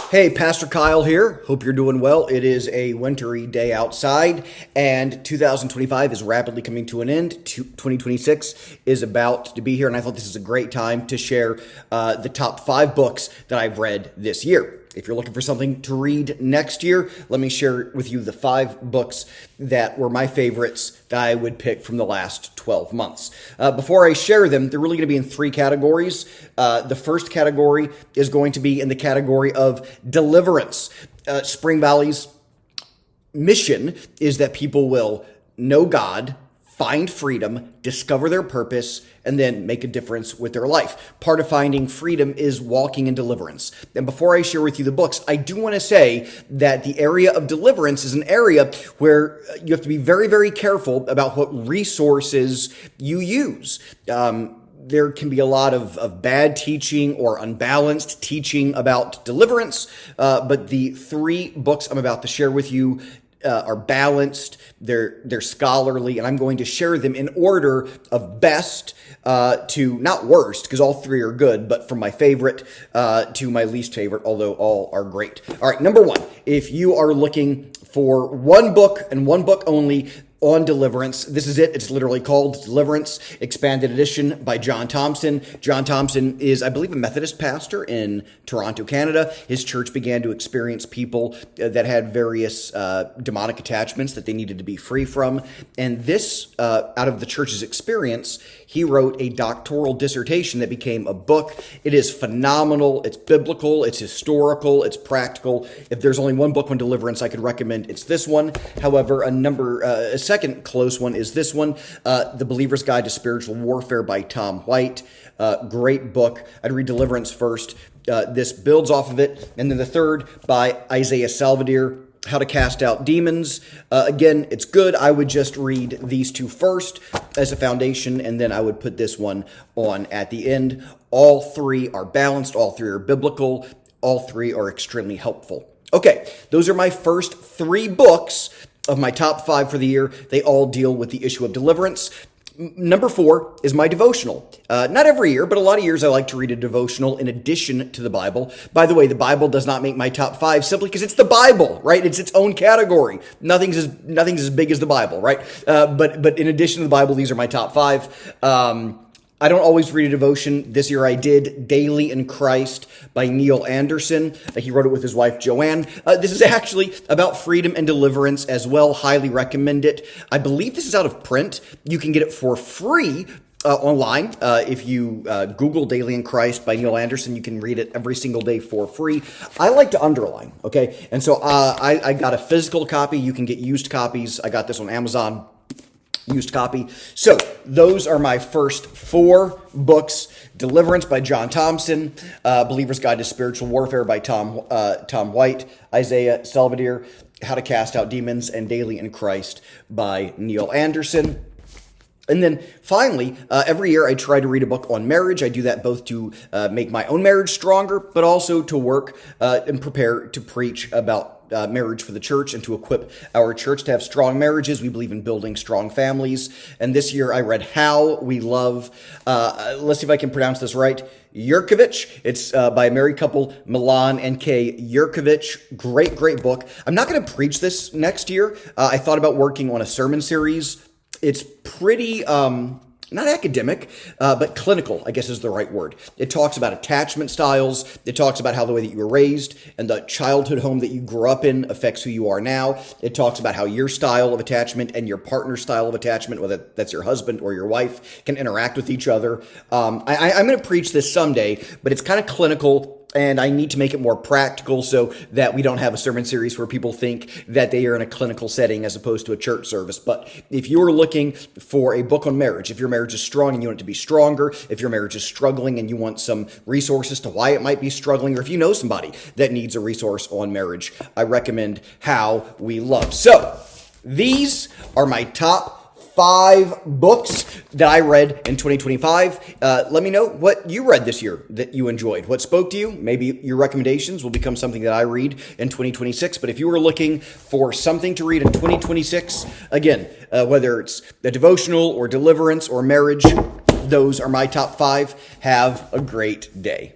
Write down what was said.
Hey, Pastor Kyle here. Hope you're doing well. It is a wintry day outside, and 2025 is rapidly coming to an end. 2026 is about to be here, and I thought this is a great time to share the top 5 books that I've read this year. If you're looking for something to read next year, let me share with you the 5 books that were my favorites that I would pick from the last 12 months. Before I share them, they're really going to be in 3 categories. The first category is going to be in the category of deliverance. Spring Valley's mission is that people will know God, find freedom, discover their purpose, and then make a difference with their life. Part of finding freedom is walking in deliverance. And before I share with you the books, I do want to say that the area of deliverance is an area where you have to be very, very careful about what resources you use. There can be a lot of bad teaching or unbalanced teaching about deliverance, but the 3 books I'm about to share with you are balanced, they're scholarly, and I'm going to share them in order of best to not worst, because all 3 are good, but from my favorite to my least favorite, although all are great. All right, number 1, if you are looking for one book and one book only on deliverance, this is it. It's literally called Deliverance, Expanded Edition by John Thompson. John Thompson is, I believe, a Methodist pastor in Toronto, Canada. His church began to experience people that had various demonic attachments that they needed to be free from. And this, out of the church's experience, he wrote a doctoral dissertation that became a book. It is phenomenal. It's biblical. It's historical. It's practical. If there's only one book on deliverance I could recommend, it's this one. However, a second close one is this one, The Believer's Guide to Spiritual Warfare by Tom White. Great book. I'd read Deliverance first. This builds off of it. And then the third by Isaiah Salvador, How to Cast Out Demons. Again, it's good. I would just read these 2 first as a foundation, and then I would put this one on at the end. All 3 are balanced. All 3 are biblical. All 3 are extremely helpful. Okay, those are my first 3 books of my top 5 for the year. They all deal with the issue of deliverance. Number 4 is my devotional. Not every year, but a lot of years I like to read a devotional in addition to the Bible. By the way, the Bible does not make my top 5 simply because it's the Bible, right? It's its own category. Nothing's as big as the Bible, right? But in addition to the Bible, these are my top 5. I don't always read a devotion. This year I did Daily in Christ by Neil Anderson. He wrote it with his wife, Joanne. This is actually about freedom and deliverance as well. Highly recommend it. I believe this is out of print. You can get it for free online. If you Google Daily in Christ by Neil Anderson, you can read it every single day for free. I like to underline, okay? And so I got a physical copy. You can get used copies. I got this on Amazon. Used copy. So those are my first 4 books. Deliverance by John Thompson, Believer's Guide to Spiritual Warfare by Tom White, Isaiah Salvador, How to Cast Out Demons, and Daily in Christ by Neil Anderson. And then finally, every year I try to read a book on marriage. I do that both to make my own marriage stronger, but also to work and prepare to preach about marriage for the church and to equip our church to have strong marriages. We believe in building strong families. And this year I read How We Love, let's see if I can pronounce this right, Yurkovich. It's by a married couple, Milan and Kay Yurkovich. Great book. I'm not going to preach this next year. I thought about working on a sermon series. It's pretty, not academic, but clinical, I guess is the right word. It talks about attachment styles. It talks about how the way that you were raised and the childhood home that you grew up in affects who you are now. It talks about how your style of attachment and your partner's style of attachment, whether that's your husband or your wife, can interact with each other. I'm going to preach this someday, but it's kind of clinical. And I need to make it more practical so that we don't have a sermon series where people think that they are in a clinical setting as opposed to a church service. But if you're looking for a book on marriage, if your marriage is strong and you want it to be stronger, if your marriage is struggling and you want some resources to why it might be struggling, or if you know somebody that needs a resource on marriage, I recommend How We Love. So these are my top 5 books that I read in 2025. Let me know what you read this year that you enjoyed. What spoke to you? Maybe your recommendations will become something that I read in 2026. But if you were looking for something to read in 2026, again, whether it's a devotional or deliverance or marriage, those are my top 5. Have a great day.